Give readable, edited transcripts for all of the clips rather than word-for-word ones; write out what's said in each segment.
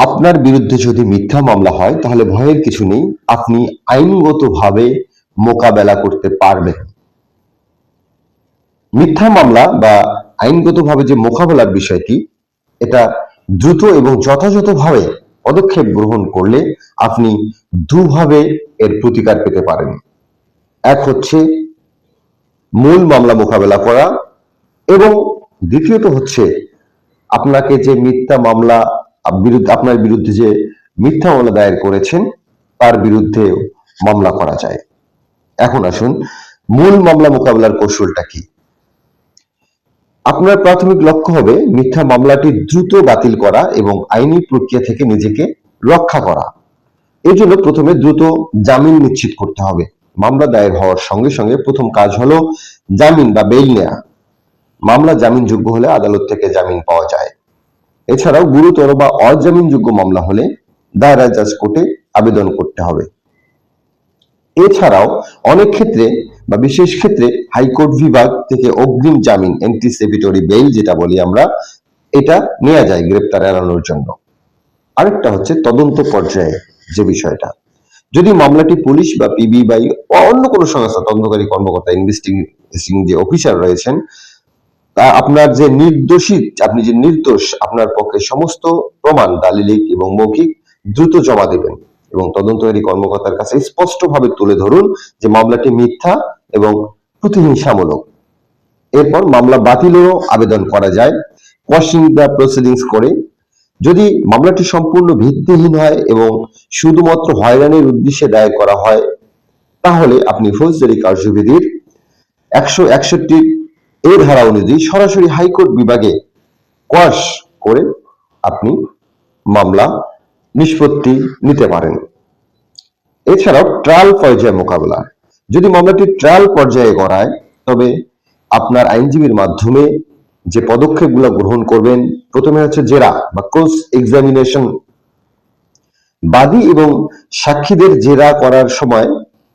আপনার বিরুদ্ধে যদি মিথ্যা মামলা হয় তাহলে ভয়ের কিছু নেই, আপনি আইনগতভাবে মোকাবেলা করতে পারবেন। মিথ্যা মামলা বা আইনগতভাবে যে মোকাবেলার বিষয়টি, এটা দ্রুত এবং যথাযথভাবে পদক্ষেপ গ্রহণ করলে আপনি দুভাবে এর প্রতিকার পেতে পারেন। এক হচ্ছে মূল মামলা মোকাবেলা করা, এবং দ্বিতীয়ত হচ্ছে আপনাকে যে মিথ্যা মামলা আপনার বিরুদ্ধে যে মিথ্যা মামলা দায়ের করেছেন তার বিরুদ্ধে মামলা করা যায়। এখন আসুন মূল মামলা মোকাবেলার কৌশলটা কি। আপনার প্রাথমিক লক্ষ্য হবে মিথ্যা মামলাটি দ্রুত বাতিল করা এবং আইনি প্রক্রিয়া থেকে নিজেকে রক্ষা করা। এই জন্য প্রথমে দ্রুত জামিন নিশ্চিত করতে হবে। মামলা দায়ের হওয়ার সঙ্গে সঙ্গে প্রথম কাজ হলো জামিন বা বেইল নেওয়া। মামলা জামিনযোগ্য হলে আদালত থেকে জামিন পাওয়া যায়। এছাড়াও গুরুতর বা অজামিনযোগ্য মামলা হলে দায়রা জাজ কোর্টে আবেদন করতে হবে। এছাড়াও অনেক ক্ষেত্রে বা বিশেষ ক্ষেত্রে হাইকোর্ট বিভাগ থেকে অগ্রিম জামিন, অ্যান্টিসিপেটরি বেইল যেটা বলি আমরা, এটা নেওয়া যায় গ্রেপ্তার এড়ানোর জন্য। আরেকটা হচ্ছে তদন্ত পর্যায়ে যে বিষয়টা, যদি মামলাটি পুলিশ বা পিবি বা অন্য কোনো সংস্থা, তদন্তকারী কর্মকর্তা, ইনভেস্টিগেটিং যে অফিসার রয়েছেন, তা আপনার যে আপনি যে নির্দোষ, আপনার পক্ষে সমস্ত প্রমাণ দালিলিক এবং মৌখিক দ্রুত জমা দেবেন এবং তদন্তকারী কর্মকর্তার কাছে স্পষ্টভাবে তুলে ধরুন যে মামলাটি মিথ্যা এবং প্রতিহিংসামূলক। এরপর মামলা বাতিলেরও আবেদন করা যায় কোয়াশিং দ্য প্রসিডিংস করে। যদি মামলাটি সম্পূর্ণ ভিত্তিহীন হয় এবং শুধুমাত্র হয়রানির উদ্দেশ্যে দায়ের করা হয়, তাহলে আপনি ফৌজদারি কার্যবিধির 161 এই ধারা অনুযায়ী সরাসরি হাইকোর্ট বিভাগে কোয়াশ করে আপনি মামলা নিষ্পত্তি নিতে পারেন। এছাড়াও ট্রায়াল পর্যায়ে মোকাবেলা, যদি মামলাটি ট্রায়াল পর্যায়ে গড়ায় তবে আপনার আইনজীবীর মাধ্যমে যে পদক্ষেপগুলো গ্রহণ করবেন, প্রথমে হচ্ছে জেরা বা ক্রস এক্সামিনেশন। বাদী এবং সাক্ষীদের জেরা করার সময়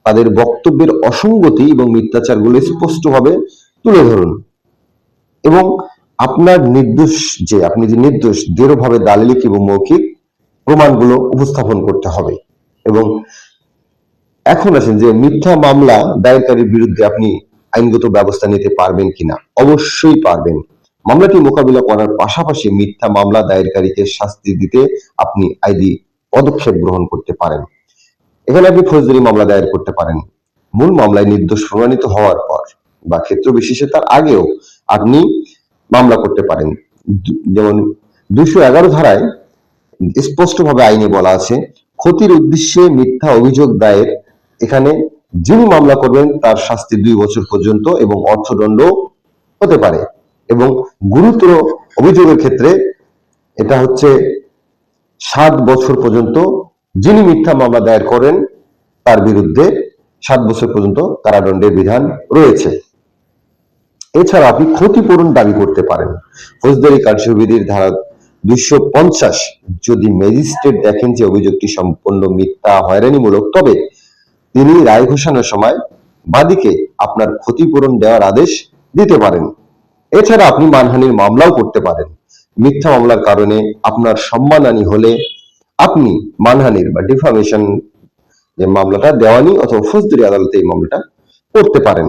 তাদের বক্তব্যের অসঙ্গতি এবং মিথ্যাচারগুলো স্পষ্টভাবে তুলে ধরুন এবং আপনি যে নির্দোষ দৃঢ়ভাবে দালিলিক এবং মৌখিক প্রমাণগুলো উপস্থাপন করতে হবে। এবং এখন আসেন যে মিথ্যা মামলা দায়েরকারীর বিরুদ্ধে আপনি আইনগত ব্যবস্থা নিতে পারবেন কিনা। অবশ্যই পারবেন। মামলাটি মোকাবিলা করার পাশাপাশি মিথ্যা মামলা দায়েরকারীকে শাস্তি দিতে আপনি আইনি পদক্ষেপ গ্রহণ করতে পারেন। এখানে আপনি ফৌজদারি মামলা দায়ের করতে পারেন। মূল মামলায় নির্দোষ প্রমাণিত হওয়ার পর বা ক্ষেত্র বিশেষে তার আগেও আপনি মামলা করতে পারেন। যেমন 211 ধারায় স্পষ্টভাবে আইনে বলা আছে, ক্ষতির উদ্দেশ্যে মিথ্যা অভিযোগ দায়ের, এখানে যিনি মামলা করবেন তার শাস্তি 2 বছর পর্যন্ত এবং অর্থদণ্ড হতে পারে। এবং গুরুতর অভিযোগের ক্ষেত্রে এটা হচ্ছে 7 বছর পর্যন্ত, যিনি মিথ্যা মামলা দায়ের করেন তার বিরুদ্ধে 7 বছর পর্যন্ত কারাদণ্ডের বিধান রয়েছে। এছাড়া আপনি ক্ষতিপূরণ দাবি করতে পারেন। ফৌজদারি কার্যবিধির ধারা 250, যদি ম্যাজিস্ট্রেট দেখেন যে অভিযোগটি সম্পূর্ণ মিথ্যা, হয়রানিমূলক, তবে তিনি রায় ঘোষণার সময় বাদীকে আপনার ক্ষতিপূরণ দেওয়ার আদেশ দিতে পারেন। এছাড়া আপনি মানহানির মামলাও করতে পারেন। মিথ্যা মামলার কারণে আপনার সম্মানহানি হলে আপনি মানহানির বা ডিফামেশন যে মামলাটা দেওয়ানি অথবা ফৌজদারি আদালতে এই মামলাটা করতে পারেন।